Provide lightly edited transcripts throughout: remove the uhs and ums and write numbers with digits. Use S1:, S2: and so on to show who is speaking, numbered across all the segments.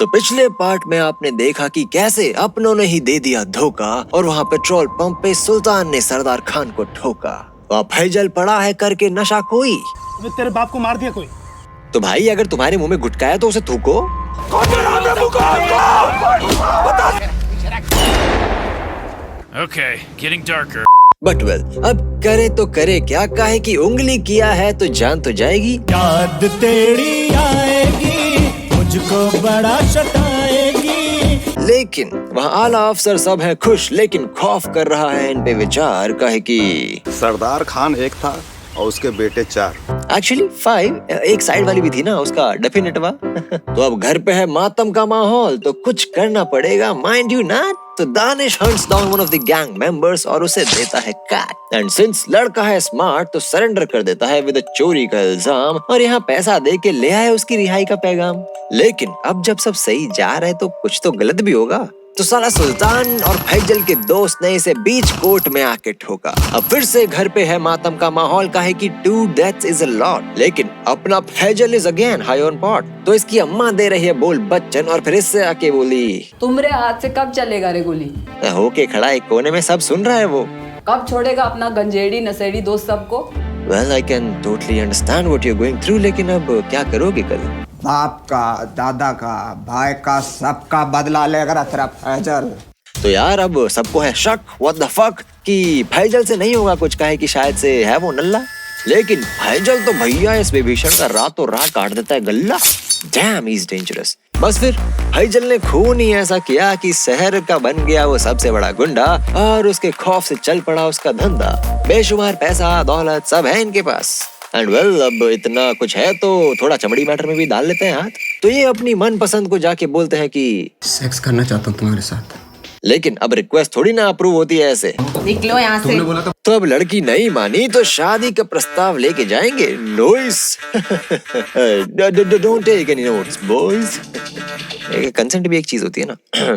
S1: तो पिछले पार्ट में आपने देखा कि कैसे अपनों ने ही दे दिया धोखा और वहाँ पेट्रोल पंप पे सुल्तान ने सरदार खान को ठोका। वहाँ फैजल पड़ा है करके नशा कोई।
S2: तेरे बाप को मार दिया कोई।
S1: तो भाई अगर तुम्हारे मुंह में गुटका है तो उसे थूको।
S3: Okay, getting darker.
S1: But well, अब करे तो करे क्या, काहे कि उंगली किया है तो जान तो जाएगी।
S4: याद तेरी आएगी मुझको बड़ा सताएगी।
S1: लेकिन वहाँ आला अफसर सब है खुश, लेकिन खौफ कर रहा है इन पे विचार, काहे कि
S5: सरदार खान एक था और उसके बेटे 4।
S1: एक्चुअली 5, एक साइड वाली भी थी ना उसका डेफिनेटवा। तो अब घर पे है मातम का माहौल, तो कुछ करना पड़ेगा, माइंड यू ना। तो Danish hunts down one of the gang members और उसे देता है कैट। एंड सिंस लड़का है स्मार्ट तो सरेंडर कर देता है विद चोरी का इल्जाम और यहाँ पैसा दे के ले आए उसकी रिहाई का पैगाम। लेकिन अब जब सब सही जा रहा है तो कुछ तो गलत भी होगा। तो साला सुल्तान और फैजल के दोस्त ने इसे बीच कोर्ट में आके ठोका। अब फिर से घर पे है मातम का माहौल, काहे कि 2 deaths is a lot। लेकिन अपना Faizal is again high on pot. तो इसकी अम्मा दे रही है बोल बच्चन और फिर इससे आके बोली,
S6: तुमरे हाथ से कब चलेगा रे गोली?
S1: होके खड़ा एक कोने में, सब सुन रहा है वो।
S6: कब छोड़ेगा अपना गंजेड़ी नशेड़ी दोस्त सबको?
S1: Well, I can totally understand what you're going through, लेकिन अब क्या करोगे कल?
S7: बाप का, दादा का, भाई का, सबका बदला लेगा तेरा फैजल।
S1: तो यार अब सबको है शक, what the fuck, कि फैजल से नहीं होगा कुछ, काहे कि शायद से है वो नल्ला। लेकिन फैजल तो भैया इस विभीषण का रातों रात काट देता है गल्ला। Damn, he's dangerous। बस फिर फैजल ने खून ही ऐसा किया कि शहर का बन गया वो सबसे बड़ा गुंडा और उसके खौफ से चल पड़ा उसका धंधा। बेशुमार पैसा दौलत सब है इनके पास। एंड वेल, अब इतना कुछ है तो थोड़ा चमड़ी मैटर में भी डाल लेते हैं हाथ। तो ये अपनी मनपसंद को जाके बोलते हैं कि
S7: सेक्स करना चाहता हूँ तुम्हारे साथ।
S1: लेकिन अब रिक्वेस्ट थोड़ी ना अप्रूव होती है ऐसे।
S6: निकलो यहाँ से।
S1: तो अब लड़की नहीं मानी तो शादी का प्रस्ताव लेके जाएंगे। Noice. Don't take any notes boys. Consent भी एक चीज होती है ना।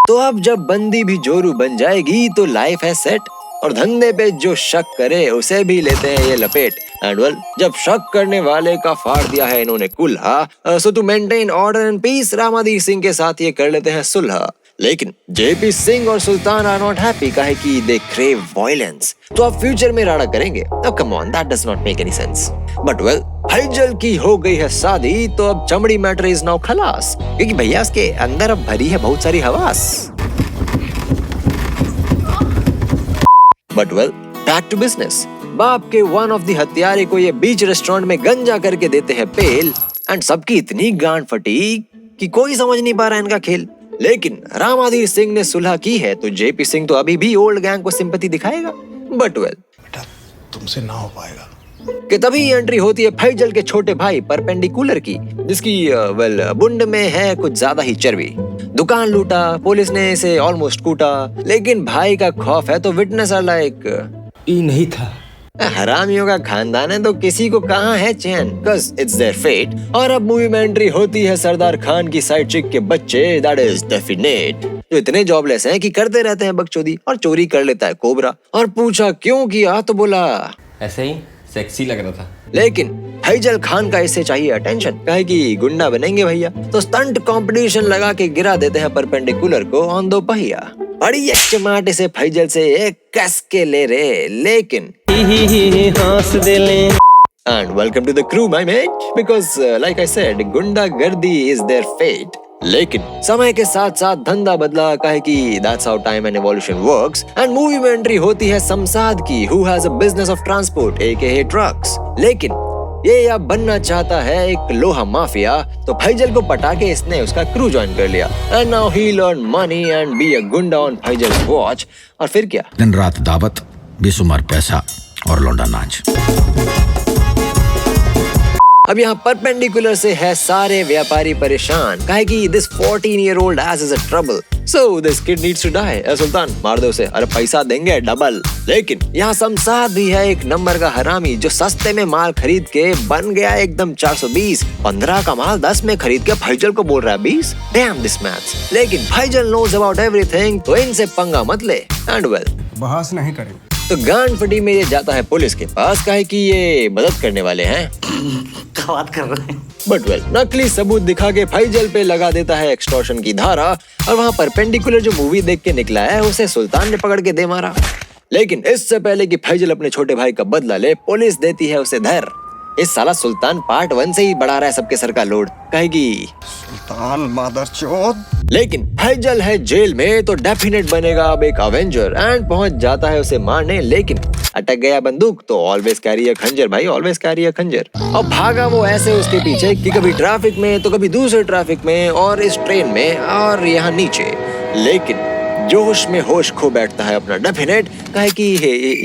S1: तो अब जब बंदी भी जोरू बन जाएगी तो लाइफ है सेट और धंधे पे जो शक करे उसे भी लेते हैं ये लपेट। एंड वेल, जब शक करने वाले का फाड़ दिया है इन्होंने कुल्हा, so to maintain order and peace Ramadhir Singh के साथ ये कर लेते हैं सुलह। लेकिन जेपी सिंह और सुल्तान आर नॉट हैप्पी, काहे कि दे क्रेव वायलेंस। तो अब फ्यूचर में राड़ा करेंगे। अब come on, that does not make any sense. But well, Faizal की हो गई है शादी तो अब चमड़ी मैटर इज नाउ खलास, क्योंकि भैया उसके अंदर अब भरी है बहुत सारी हवास। But well, back to business. बाप के वन ऑफ द हत्यारे को ये बीच रेस्टोरेंट में गंजा करके देते हैं पेल एंड सबकी इतनी गांड फटी कि कोई समझ नहीं पा रहा है इनका खेल। लेकिन रामाधीर सिंह ने सुलह की है तो जेपी सिंह तो अभी भी ओल्ड गैंग को सिंपैथी दिखाएगा। बट वेल,
S2: बेटा तुमसे ना हो पाएगा।
S1: कि तभी एंट्री होती है फैजल के छोटे भाई परपेंडिकुलर की, जिसकी वेल बुंड में है कुछ ज्यादा ही चर्बी। दुकान लूटा, पुलिस ने इसे ऑलमोस्ट कूटा, लेकिन भाई का खौफ है तो विटनेस आर लाइक
S7: ये नहीं था।
S1: हरामियों का खानदान है तो किसी को कहाँ है चैन, cause it's their fate। और अब मूवी में एंट्री होती है सरदार खान की साइड चिक के बच्चे, that is definite, जो इतने जॉबलेस हैं कि करते रहते हैं बकचोदी और चोरी कर लेता है कोबरा। और पूछा क्यों किया तो बोला
S8: ऐसे ही सेक्सी लग रहा था।
S1: लेकिन फैजल खान का इससे चाहिए अटेंशन, काहे कि गुंडा बनेंगे भैया। तो स्टंट कंपटीशन लगा के गिरा देते हैं परपेंडिकुलर को ऑन 2 पहिया। बड़ी चमाटे से फैजल से एक कस के ले रहे, लेकिन
S8: हंस दे ले।
S1: And welcome to the crew, my mate, because like I said, गुंडागर्दी is their fate। लेकिन समय के साथ साथ धंधा बदला, काहे कि that's how time and evolution works। And movie में एंट्री होती है शमशाद की, who has a business of transport, aka trucks। लेकिन ये अब बनना चाहता है एक लोहा माफिया, तो फैजल को पटा के इसने उसका क्रू ज्वाइन कर लिया। And now he learn money and be a गुंडा on फैजल's watch। और फिर क्या,
S9: दिन रात दावत, बेशुमार पैसा और लौंडा नाच।
S1: अब यहाँ परपेंडिकुलर से है सारे व्यापारी परेशान, काहे कि this 14-year-old ass is a trouble, so this kid needs to die। सुल्तान मार दो उसे, अरे पैसा देंगे डबल। लेकिन यहाँ शमशाद भी है एक नंबर का हरामी, जो सस्ते में माल खरीद के बन गया एकदम 420। 15 का माल 10 में खरीद के फैजल को बोल रहा है 20। Damn this maths। लेकिन फैजल knows about everything, तो इनसे पंगा मत ले। एंड वेल,
S7: बहस नहीं करेंगे।
S1: तो गांड फटी में ये जाता है पुलिस के पास, काहे कि ये मदद करने वाले हैं।
S8: क्या बात कर रहे हैं?
S1: बट वेल, नकली सबूत दिखा के फैजल पे लगा देता है एक्सटॉर्शन की धारा, और वहाँ परपेंडिकुलर जो मूवी देख के निकला है उसे सुल्तान ने पकड़ के दे मारा। लेकिन इससे पहले कि फैजल अपने छोटे भाई का बदला ले, पुलिस देती है उसे धर। इस साला सुल्तान पार्ट 1 से ही बढ़ा रहा है सबके सर का लोड, कहेगी
S5: सुल्तान मादरचोद।
S1: लेकिन फैजल है जेल में तो डेफिनेट बनेगा अब एक अवेंजर एंड पहुंच जाता है उसे मारने, लेकिन अटक गया बंदूक तो ऑलवेज कैरी अ खंजर भाई, ऑलवेज कैरी अ खंजर। और भागा वो ऐसे उसके पीछे कि कभी ट्रैफिक में तो कभी दूसरे ट्रैफिक में और इस ट्रेन में और यहाँ नीचे। लेकिन जोश में होश खो बैठता है अपना डेफिनेट, कहे कि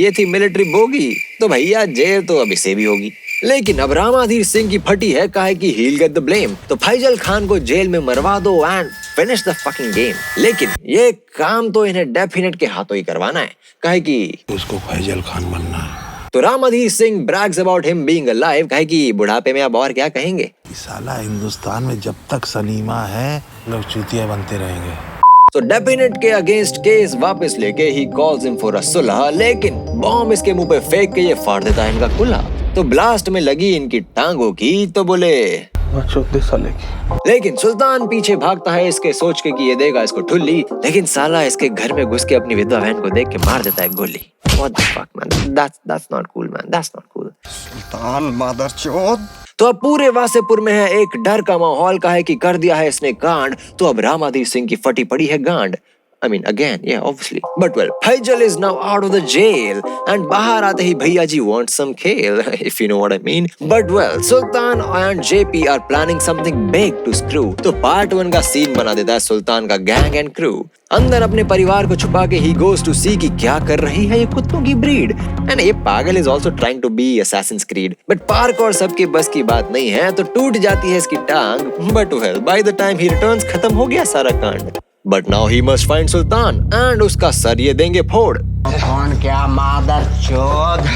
S1: ये थी मिलिट्री बोगी तो भैया जेल तो अब इसे भी होगी। लेकिन अब रामाधीर सिंह की फटी है, काहे कि he'll get the blame, तो फैजल खान को जेल में मरवा दो and finish the fucking game. लेकिन ये काम तो इन्हें डेफिनेट के हाथों ही करवाना है, काहे कि
S2: उसको फैजल खान बनना है।
S1: तो Ramadhir Singh brags about him being alive, काहे कि बुढ़ापे में अब और क्या कहेंगे।
S2: साला हिंदुस्तान में जब तक सलीमा है लोग चूतिया बनते रहेंगे।
S1: तो डेफिनेट के अगेंस्ट केस वापस लेके ही कॉल्स हिम फॉर अ सुलह, लेकिन बॉम्ब इसके मुंह पे फेंक के ये फाड़ देता है इनका कुल्ला। तो ब्लास्ट में लगी इनकी टांगों की तो बोले
S2: साले की।
S1: लेकिन सुल्तान पीछे भागता है इसके सोच के कि ये देगा इसको ठुल्ली, लेकिन साला इसके घर में घुस के अपनी विधवा बहन को देख के मार देता है गोली। What the fuck man, that's not cool man, that's not cool।
S5: सुल्तान मादरचोद।
S1: तो अब पूरे वासेपुर में है एक डर का माहौल, का है कि कर दिया है इसने कांड, तो अब रामाधीर सिंह की फटी पड़ी है गांड। I mean again, yeah, obviously. But well, Faisal is now out of the jail and बाहर आते ही भैया जी want some खेल, if you know what I mean. But well, Sultan and JP are planning something big to screw. तो part 1 का scene बना देता है सुल्तान का गैंग एंड क्रू। अंदर अपने परिवार को छुपा के he goes to see कि क्या कर रही है ये कुत्तों की ब्रीड। एंड ये पागल is also trying to be Assassin's Creed. But park और सबके बस की बात नहीं है, तो टूट जाती है इसकी टांग। But well, by the time he returns खत्म हो गया सारा कांड। But now he must find Sultan and उसका सर ये देंगे फोड़।
S7: कौन क्या मादरचोद।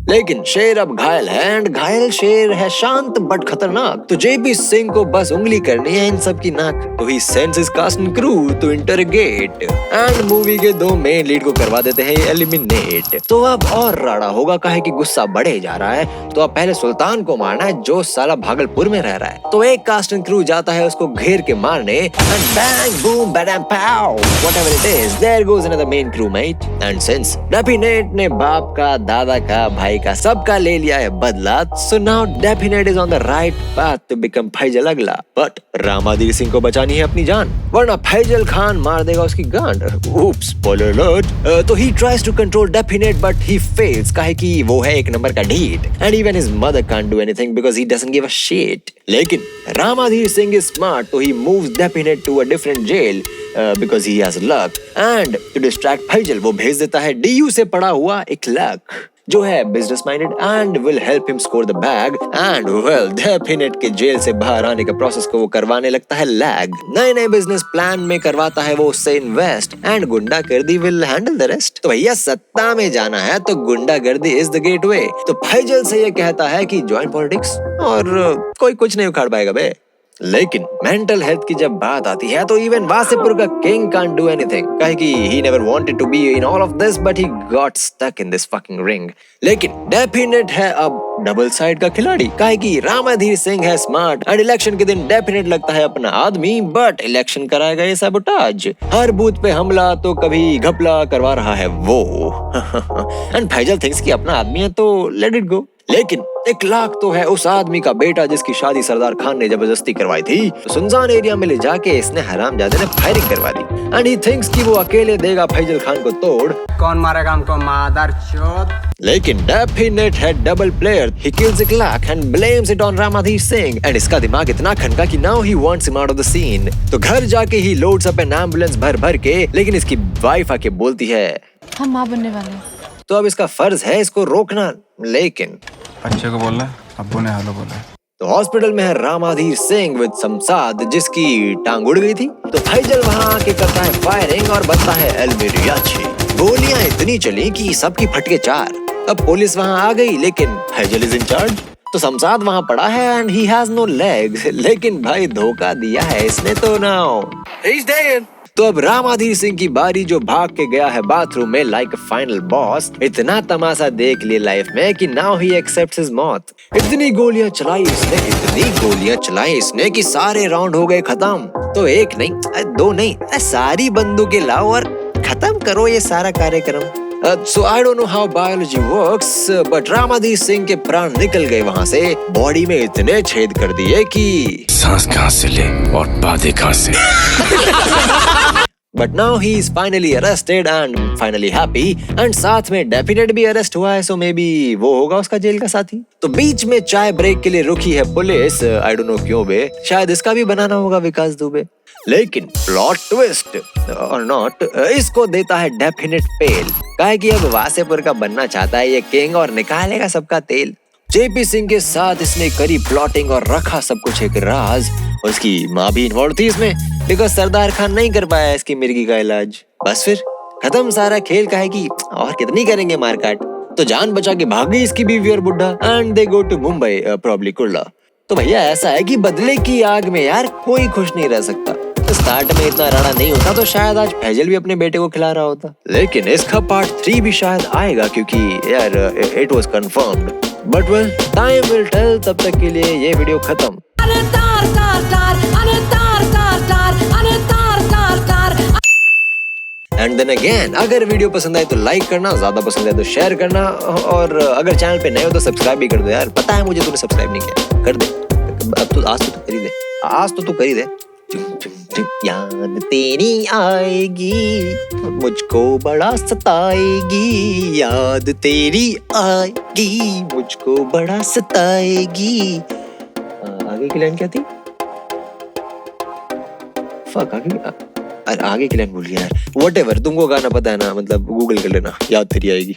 S1: लेकिन शेर अब घायल है एंड घायल शेर है शांत बट खतरनाक, तो जेपी सिंह को बस उंगली करनी है इन सब की नाक। तो he sends his cast and crew to interrogate and movie के 2 मेन लीड को करवा देते हैं एलिमिनेट। तो अब और राड़ा होगा, काहे कि गुस्सा बढ़े जा रहा है। तो अब पहले सुल्तान को मारना है जो साला भागलपुर में रह रहा है। तो एक कास्ट एंड क्रू जाता है उसको घेर के मारने and bang boom badum pow whatever it is, there goes another main crew mate. And since definite ने बाप का, दादा का, भाई का सबका ले लिया है बदला, so now Definite is on the right path to become Faizal अगला। But रामाधीर सिंह को बचानी है अपनी जान, वरना फैजल खान मार देगा उसकी गांड। Oops, spoiler alert। तो he tries to control Definite but he fails, काहे कि वो है एक नंबर का ढीठ and even his mother can't do anything because he doesn't give a shit। लेकिन रामाधीर सिंह is smart, तो he moves Definite to a different jail because he has luck and to distract Faizal वो भेज देता है DU से पड़ा हुआ एक लक जो है business minded and will help him score the bag. And well definite के जेल से बाहर आने के प्रोसेस को वो करवाने लगता है लैग। नए नए बिजनेस प्लान में करवाता है वो उससे इन्वेस्ट एंड गुंडागर्दी विल हैंडल द रेस्ट। तो भैया सत्ता में जाना है तो गुंडागर्दी इज द गेटवे। तो फैजल से ये कहता है कि ज्वाइन पॉलिटिक्स और कोई कुछ नहीं उखाड़ पाएगा बे। लेकिन मेंटल हेल्थ की जब बात आती है तो इवन वासेपुर का किंग कांट डू एनीथिंग, काहे कि he never wanted to be in all of this but he got stuck in this fucking ring। लेकिन डेफिनेट है अब डबल साइड का खिलाड़ी, काहे कि रामाधीर सिंह है स्मार्ट एंड इलेक्शन के दिन डेफिनेट लगता है अपना आदमी, बट इलेक्शन कराएगा ये सबोटाज। हर बूथ पे हमला तो कभी घपला करवा रहा है वो। एंड फैजल थिंक्स कि अपना आदमी है तो लेट इट गो। लेकिन 1 लाख तो है उस आदमी का बेटा जिसकी शादी सरदार खान ने जबरदस्ती करवाई थी। तो सुनसान एरिया में ले जाके इसने हरामजादे ने फायरिंग करवा दी एंड ही थिंक्स कि वो अकेले देगा फैजल खान को तोड़।
S7: कौन मारेगा हमको मादरचोद।
S1: लेकिन डेफिनेट है double player, he kills 1 lakh and blames it on Ramadhir Singh and इसका दिमाग इतना खनका कि now he wants him out of the scene. तो घर जाके he loads up an ambulance भर भर के, लेकिन इसकी वाइफ आके बोलती है
S10: हम माँ बनने वाले हैं।
S1: तो अब इसका फर्ज है इसको रोकना। लेकिन
S11: बच्चे को बोला, अब्बू ने हेलो बोला।
S1: तो हॉस्पिटल में है रामाधीर सिंह विद समसाद जिसकी टांग उड़ गई थी। तो फैजल वहां आके करता है फायरिंग और बनता है एलमिरियाची। गोलियां इतनी चली कि सबकी फटके 4। अब पुलिस वहां आ गई लेकिन फैजल इज इन चार्ज। तो समसाद वहां पड़ा है and he has no legs, लेकिन भाई धोखा दिया है इसने तो नाउ ही इज डेड। तो अब रामाधीर सिंह की बारी, जो भाग के गया है बाथरूम में लाइक अ फाइनल बॉस। इतना तमाशा देख लिया लाइफ में कि नाउ ही एक्सेप्ट्स हिज मौत। इतनी गोलियां चलाई इसने कि सारे राउंड हो गए खत्म। तो एक नहीं, दो नहीं, सारी बंदूकें लाओ और खत्म करो ये सारा कार्यक्रम। So I don't know how biology works, but Ramadhir Singh के प्राण निकल गए वहां से। बॉडी में इतने छेद कर दिए कि
S9: सांस कहाँ से ले और बातें कहाँ से।
S1: But now he is finally arrested and finally happy, and साथ में डेफिनेट भी अरेस्ट हुआ है, so maybe वो होगा उसका जेल का साथी। तो बीच में चाय ब्रेक के लिए रुकी है पुलिस, I don't know क्यों बे, शायद इसका भी बनाना होगा विकास दुबे। लेकिन प्लॉट ट्विस्ट और नॉट, इसको देता है डेफिनेट फेल, काहे कि अब वासेपुर का बनना चाहता है ये किंग और निकालेगा सबका तेल। जेपी सिंह के साथ इसने करी प्लॉटिंग और रखा सब कुछ एक राज। उसकी माँ भी इन्वॉल्व थी इसमें, बिकॉज सरदार खान नहीं कर पाया इसकी मिर्गी का इलाज। बस फिर खत्म सारा खेल, काहे कि और कितनी करेंगे मारकाट। तो जान बचा के भाग गई इसकी बीवी और बुड्ढा, and they go to Mumbai, probably Kurla. तो भैया ऐसा है कि बदले की आग में यार कोई खुश नहीं रह सकता। तो स्टार्ट में इतना राड़ा नहीं होता तो शायद आज फैजल भी अपने बेटे को खिला रहा होता। लेकिन इसका पार्ट 3 भी शायद आएगा, क्योंकि यार it was confirmed. But well, time will tell. तब तक के लिए ये वीडियो खत्म। एंड देन अगेन, अगर वीडियो पसंद आए तो लाइक करना, ज्यादा पसंद आए तो शेयर करना, और अगर चैनल पे नए हो तो सब्सक्राइब भी कर दो यार। पता है मुझे तूने सब्सक्राइब नहीं किया, कर दे। अब तो आज तो तू कर ही दे, आज तो तू कर ही दे। याद तेरी आएगी मुझको बड़ा सताएगी, याद तेरी आएगी मुझको बड़ा सताएगी। आगे की लाइन क्या थी? फक, आगे की लाइन भूल गया यार। व्हाटएवर, तुमको गाना पता है ना, मतलब गूगल कर लेना, याद तेरी आएगी।